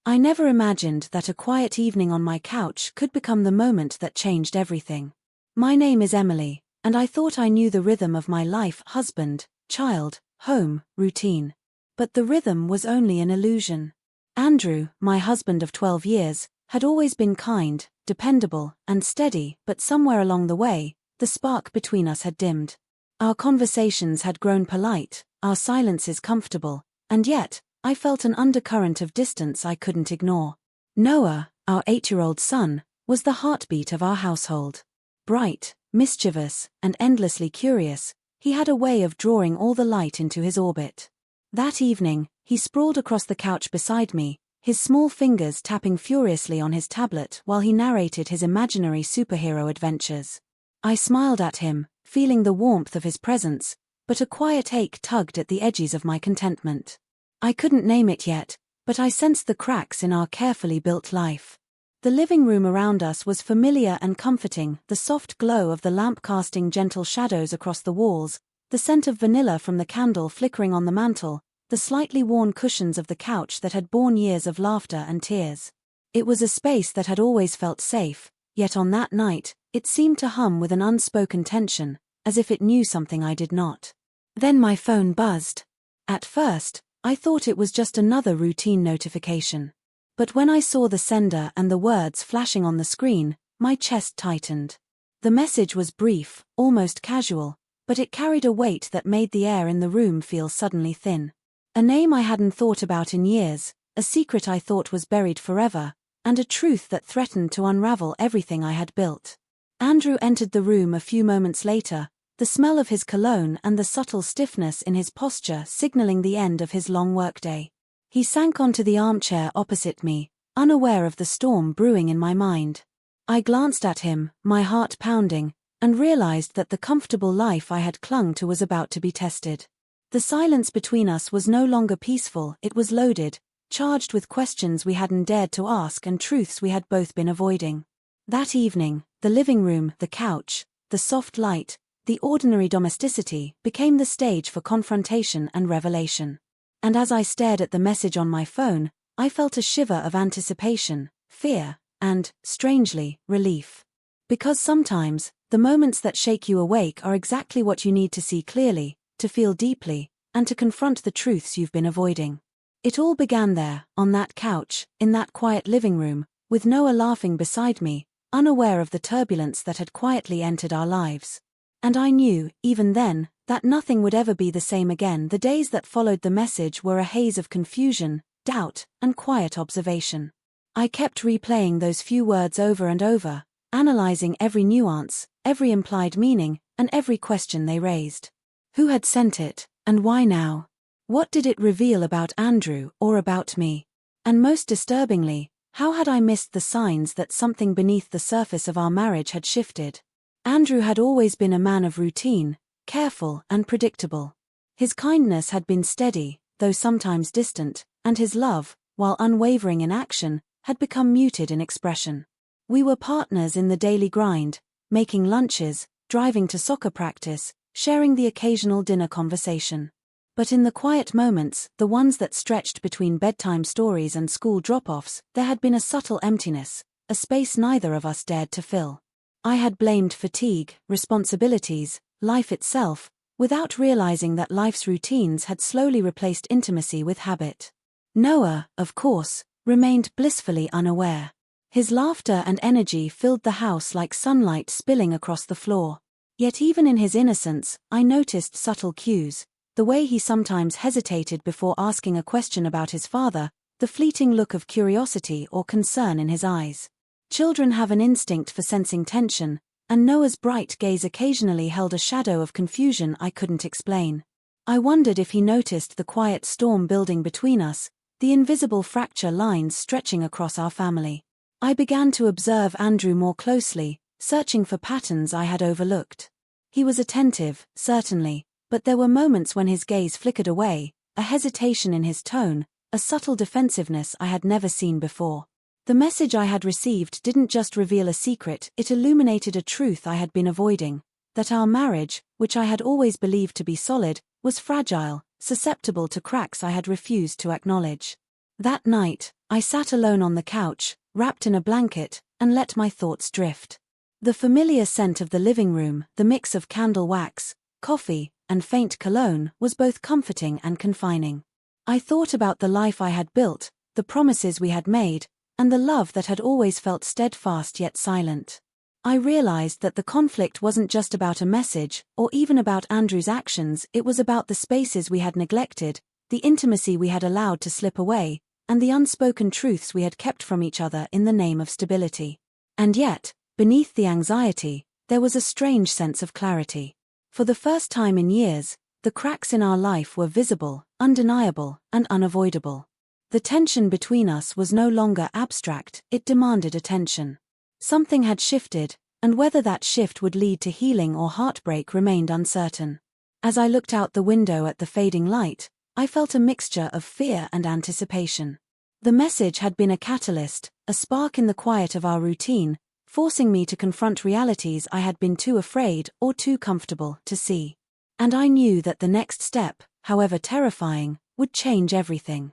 I never imagined that a quiet evening on my couch could become the moment that changed everything. My name is Emily, and I thought I knew the rhythm of my life: husband, child, home, routine. But the rhythm was only an illusion. Andrew, my husband of 12 years, had always been kind, dependable, and steady, but somewhere along the way, the spark between us had dimmed. Our conversations had grown polite, our silences comfortable, and yet, I felt an undercurrent of distance I couldn't ignore. Noah, our 8-year-old son, was the heartbeat of our household. Bright, mischievous, and endlessly curious, he had a way of drawing all the light into his orbit. That evening, he sprawled across the couch beside me, his small fingers tapping furiously on his tablet while he narrated his imaginary superhero adventures. I smiled at him, feeling the warmth of his presence, but a quiet ache tugged at the edges of my contentment. I couldn't name it yet, but I sensed the cracks in our carefully built life. The living room around us was familiar and comforting, the soft glow of the lamp casting gentle shadows across the walls, the scent of vanilla from the candle flickering on the mantel, the slightly worn cushions of the couch that had borne years of laughter and tears. It was a space that had always felt safe, yet on that night, it seemed to hum with an unspoken tension, as if it knew something I did not. Then my phone buzzed. At first, I thought it was just another routine notification. But when I saw the sender and the words flashing on the screen, my chest tightened. The message was brief, almost casual, but it carried a weight that made the air in the room feel suddenly thin. A name I hadn't thought about in years, a secret I thought was buried forever, and a truth that threatened to unravel everything I had built. Andrew entered the room a few moments later, the smell of his cologne and the subtle stiffness in his posture signaling the end of his long workday. He sank onto the armchair opposite me, unaware of the storm brewing in my mind. I glanced at him, my heart pounding, and realized that the comfortable life I had clung to was about to be tested. The silence between us was no longer peaceful, it was loaded, charged with questions we hadn't dared to ask and truths we had both been avoiding. That evening, the living room, the couch, the soft light, the ordinary domesticity became the stage for confrontation and revelation. And as I stared at the message on my phone, I felt a shiver of anticipation, fear, and, strangely, relief. Because sometimes, the moments that shake you awake are exactly what you need to see clearly, to feel deeply, and to confront the truths you've been avoiding. It all began there, on that couch, in that quiet living room, with Noah laughing beside me, unaware of the turbulence that had quietly entered our lives. And I knew, even then, that nothing would ever be the same again. The days that followed the message were a haze of confusion, doubt, and quiet observation. I kept replaying those few words over and over, analyzing every nuance, every implied meaning, and every question they raised. Who had sent it, and why now? What did it reveal about Andrew, or about me? And most disturbingly, how had I missed the signs that something beneath the surface of our marriage had shifted? Andrew had always been a man of routine, careful and predictable. His kindness had been steady, though sometimes distant, and his love, while unwavering in action, had become muted in expression. We were partners in the daily grind, making lunches, driving to soccer practice, sharing the occasional dinner conversation. But in the quiet moments, the ones that stretched between bedtime stories and school drop-offs, there had been a subtle emptiness, a space neither of us dared to fill. I had blamed fatigue, responsibilities, life itself, without realizing that life's routines had slowly replaced intimacy with habit. Noah, of course, remained blissfully unaware. His laughter and energy filled the house like sunlight spilling across the floor. Yet even in his innocence, I noticed subtle cues, the way he sometimes hesitated before asking a question about his father, the fleeting look of curiosity or concern in his eyes. Children have an instinct for sensing tension, and Noah's bright gaze occasionally held a shadow of confusion I couldn't explain. I wondered if he noticed the quiet storm building between us, the invisible fracture lines stretching across our family. I began to observe Andrew more closely, searching for patterns I had overlooked. He was attentive, certainly, but there were moments when his gaze flickered away, a hesitation in his tone, a subtle defensiveness I had never seen before. The message I had received didn't just reveal a secret, it illuminated a truth I had been avoiding, that our marriage, which I had always believed to be solid, was fragile, susceptible to cracks I had refused to acknowledge. That night, I sat alone on the couch, wrapped in a blanket, and let my thoughts drift. The familiar scent of the living room, the mix of candle wax, coffee, and faint cologne, was both comforting and confining. I thought about the life I had built, the promises we had made, and the love that had always felt steadfast yet silent. I realized that the conflict wasn't just about a message, or even about Andrew's actions. It was about the spaces we had neglected, the intimacy we had allowed to slip away, and the unspoken truths we had kept from each other in the name of stability. And yet, beneath the anxiety, there was a strange sense of clarity. For the first time in years, the cracks in our life were visible, undeniable, and unavoidable. The tension between us was no longer abstract, it demanded attention. Something had shifted, and whether that shift would lead to healing or heartbreak remained uncertain. As I looked out the window at the fading light, I felt a mixture of fear and anticipation. The message had been a catalyst, a spark in the quiet of our routine, forcing me to confront realities I had been too afraid or too comfortable to see. And I knew that the next step, however terrifying, would change everything.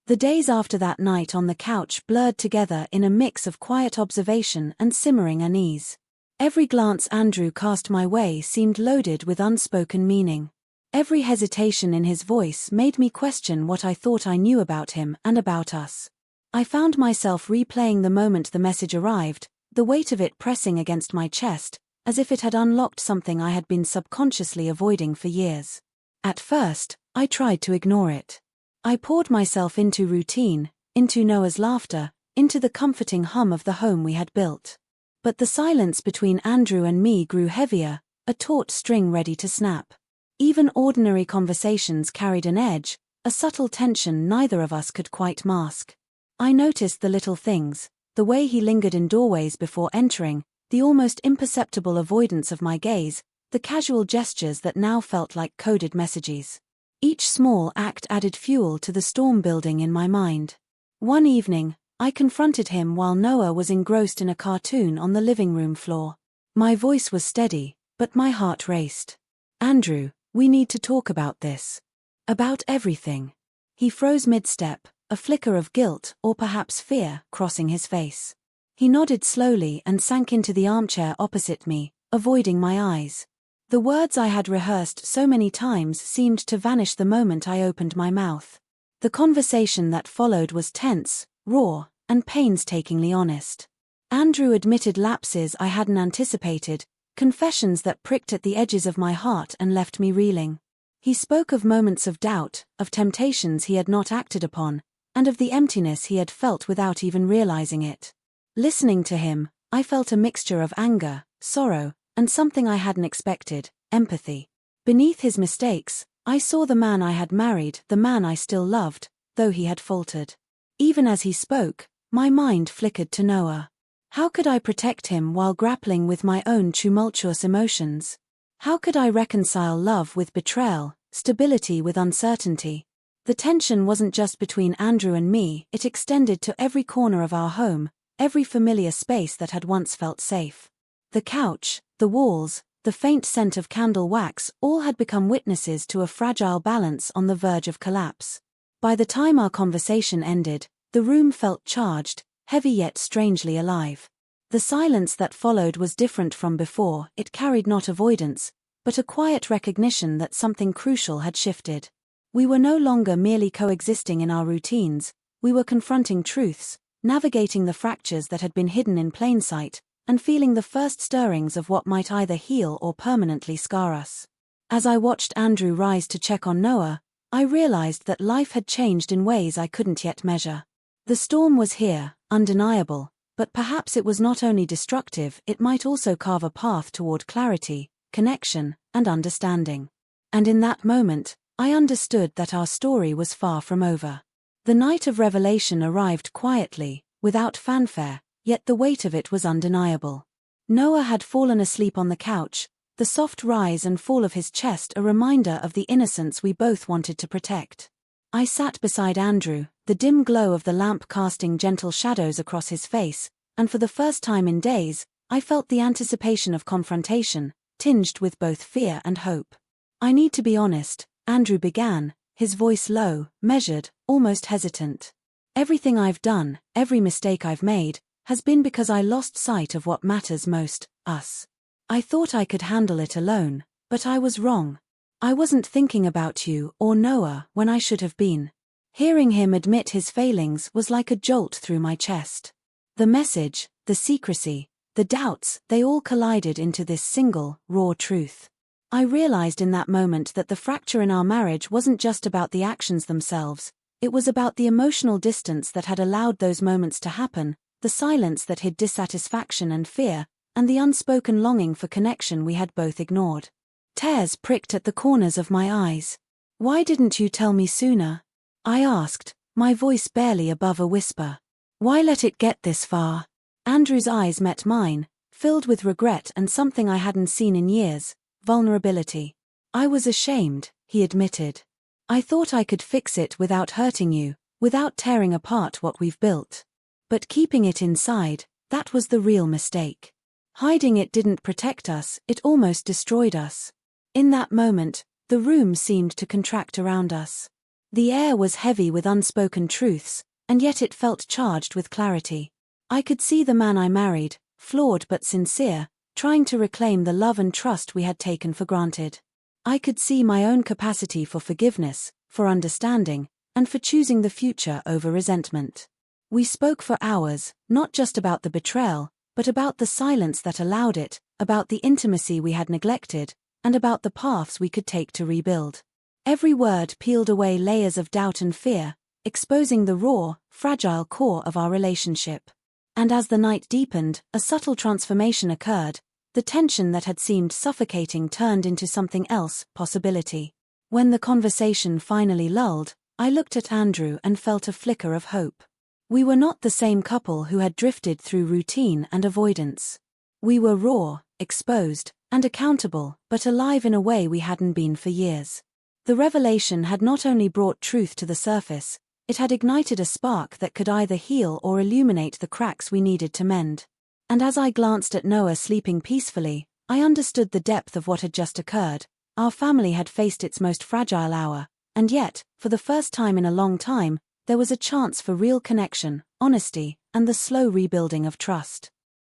The days after that night on the couch blurred together in a mix of quiet observation and simmering unease. Every glance Andrew cast my way seemed loaded with unspoken meaning. Every hesitation in his voice made me question what I thought I knew about him and about us. I found myself replaying the moment the message arrived, the weight of it pressing against my chest, as if it had unlocked something I had been subconsciously avoiding for years. At first, I tried to ignore it. I poured myself into routine, into Noah's laughter, into the comforting hum of the home we had built. But the silence between Andrew and me grew heavier, a taut string ready to snap. Even ordinary conversations carried an edge, a subtle tension neither of us could quite mask. I noticed the little things, the way he lingered in doorways before entering, the almost imperceptible avoidance of my gaze, the casual gestures that now felt like coded messages. Each small act added fuel to the storm building in my mind. One evening, I confronted him while Noah was engrossed in a cartoon on the living room floor. My voice was steady, but my heart raced. "Andrew, we need to talk about this. About everything." He froze mid-step, a flicker of guilt or perhaps fear crossing his face. He nodded slowly and sank into the armchair opposite me, avoiding my eyes. The words I had rehearsed so many times seemed to vanish the moment I opened my mouth. The conversation that followed was tense, raw, and painstakingly honest. Andrew admitted lapses I hadn't anticipated, confessions that pricked at the edges of my heart and left me reeling. He spoke of moments of doubt, of temptations he had not acted upon, and of the emptiness he had felt without even realizing it. Listening to him, I felt a mixture of anger, sorrow, and something I hadn't expected, empathy. Beneath his mistakes, I saw the man I had married, the man I still loved, though he had faltered. Even as he spoke, my mind flickered to Noah. How could I protect him while grappling with my own tumultuous emotions? How could I reconcile love with betrayal, stability with uncertainty? The tension wasn't just between Andrew and me, it extended to every corner of our home, every familiar space that had once felt safe. The couch, the walls, the faint scent of candle wax all had become witnesses to a fragile balance on the verge of collapse. By the time our conversation ended, the room felt charged, heavy yet strangely alive. The silence that followed was different from before, it carried not avoidance, but a quiet recognition that something crucial had shifted. We were no longer merely coexisting in our routines, we were confronting truths, navigating the fractures that had been hidden in plain sight, and feeling the first stirrings of what might either heal or permanently scar us. As I watched Andrew rise to check on Noah, I realized that life had changed in ways I couldn't yet measure. The storm was here, undeniable, but perhaps it was not only destructive, it might also carve a path toward clarity, connection, and understanding. And in that moment, I understood that our story was far from over. The night of revelation arrived quietly, without fanfare, yet the weight of it was undeniable. Noah had fallen asleep on the couch, the soft rise and fall of his chest a reminder of the innocence we both wanted to protect. I sat beside Andrew, the dim glow of the lamp casting gentle shadows across his face, and for the first time in days, I felt the anticipation of confrontation, tinged with both fear and hope. "I need to be honest," Andrew began, his voice low, measured, almost hesitant. Everything I've done, every mistake I've made, has been because I lost sight of what matters most, us. I thought I could handle it alone, but I was wrong. I wasn't thinking about you or Noah when I should have been. Hearing him admit his failings was like a jolt through my chest. The message, the secrecy, the doubts, they all collided into this single, raw truth. I realized in that moment that the fracture in our marriage wasn't just about the actions themselves, it was about the emotional distance that had allowed those moments to happen, the silence that hid dissatisfaction and fear, and the unspoken longing for connection we had both ignored. Tears pricked at the corners of my eyes. "Why didn't you tell me sooner?" I asked, my voice barely above a whisper. "Why let it get this far?" Andrew's eyes met mine, filled with regret and something I hadn't seen in years, vulnerability. "I was ashamed," he admitted. "I thought I could fix it without hurting you, without tearing apart what we've built. But keeping it inside, that was the real mistake. Hiding it didn't protect us, it almost destroyed us." In that moment, the room seemed to contract around us. The air was heavy with unspoken truths, and yet it felt charged with clarity. I could see the man I married, flawed but sincere, trying to reclaim the love and trust we had taken for granted. I could see my own capacity for forgiveness, for understanding, and for choosing the future over resentment. We spoke for hours, not just about the betrayal, but about the silence that allowed it, about the intimacy we had neglected, and about the paths we could take to rebuild. Every word peeled away layers of doubt and fear, exposing the raw, fragile core of our relationship. And as the night deepened, a subtle transformation occurred. The tension that had seemed suffocating turned into something else, possibility. When the conversation finally lulled, I looked at Andrew and felt a flicker of hope. We were not the same couple who had drifted through routine and avoidance. We were raw, exposed, and accountable, but alive in a way we hadn't been for years. The revelation had not only brought truth to the surface, it had ignited a spark that could either heal or illuminate the cracks we needed to mend. And as I glanced at Noah sleeping peacefully, I understood the depth of what had just occurred. Our family had faced its most fragile hour, and yet, for the first time in a long time, there was a chance for real connection, honesty, and the slow rebuilding of trust.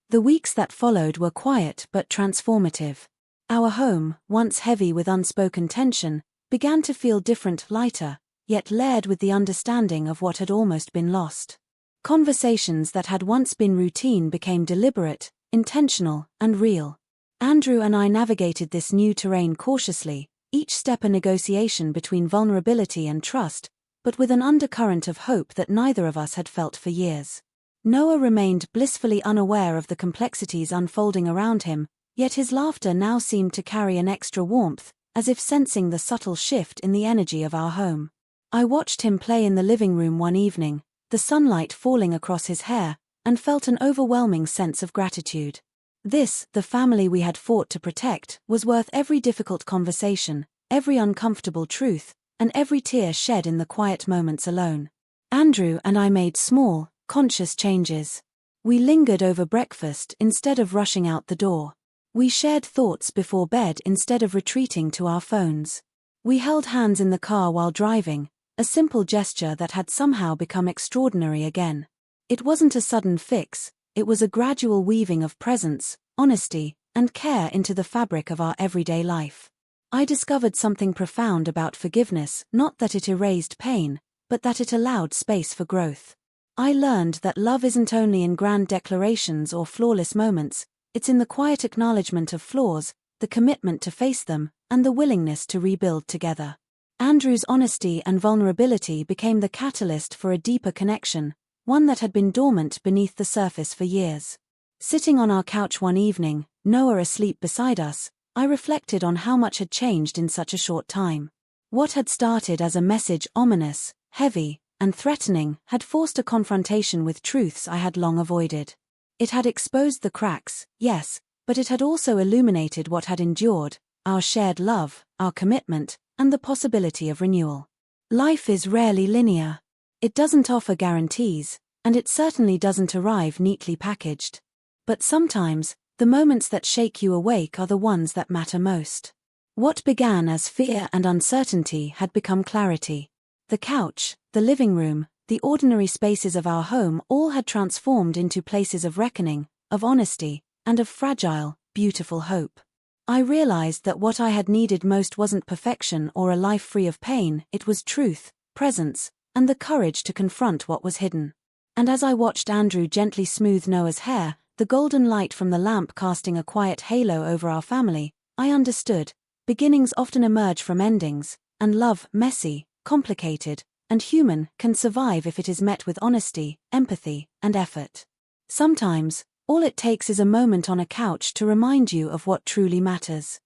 The weeks that followed were quiet but transformative. Our home, once heavy with unspoken tension, began to feel different, lighter, yet layered with the understanding of what had almost been lost. Conversations that had once been routine became deliberate, intentional, and real. Andrew and I navigated this new terrain cautiously, each step a negotiation between vulnerability and trust, but with an undercurrent of hope that neither of us had felt for years. Noah remained blissfully unaware of the complexities unfolding around him, yet his laughter now seemed to carry an extra warmth, as if sensing the subtle shift in the energy of our home. I watched him play in the living room one evening, the sunlight falling across his hair, and felt an overwhelming sense of gratitude. This, the family we had fought to protect, was worth every difficult conversation, every uncomfortable truth, and every tear shed in the quiet moments alone. Andrew and I made small, conscious changes. We lingered over breakfast instead of rushing out the door. We shared thoughts before bed instead of retreating to our phones. We held hands in the car while driving, a simple gesture that had somehow become extraordinary again. It wasn't a sudden fix, it was a gradual weaving of presence, honesty, and care into the fabric of our everyday life. I discovered something profound about forgiveness, not that it erased pain, but that it allowed space for growth. I learned that love isn't only in grand declarations or flawless moments, it's in the quiet acknowledgement of flaws, the commitment to face them, and the willingness to rebuild together. Andrew's honesty and vulnerability became the catalyst for a deeper connection, one that had been dormant beneath the surface for years. Sitting on our couch one evening, Noah asleep beside us, I reflected on how much had changed in such a short time. What had started as a message ominous, heavy, and threatening had forced a confrontation with truths I had long avoided. It had exposed the cracks, yes, but it had also illuminated what had endured, our shared love, our commitment, and the possibility of renewal. Life is rarely linear. It doesn't offer guarantees, and it certainly doesn't arrive neatly packaged. But sometimes, the moments that shake you awake are the ones that matter most. What began as fear and uncertainty had become clarity. The couch, the living room, the ordinary spaces of our home all had transformed into places of reckoning, of honesty, and of fragile, beautiful hope. I realized that what I had needed most wasn't perfection or a life free of pain, it was truth, presence, and the courage to confront what was hidden. And as I watched Andrew gently smooth Noah's hair, the golden light from the lamp casting a quiet halo over our family, I understood. Beginnings often emerge from endings, and love, messy, complicated, and human, can survive if it is met with honesty, empathy, and effort. Sometimes, all it takes is a moment on a couch to remind you of what truly matters.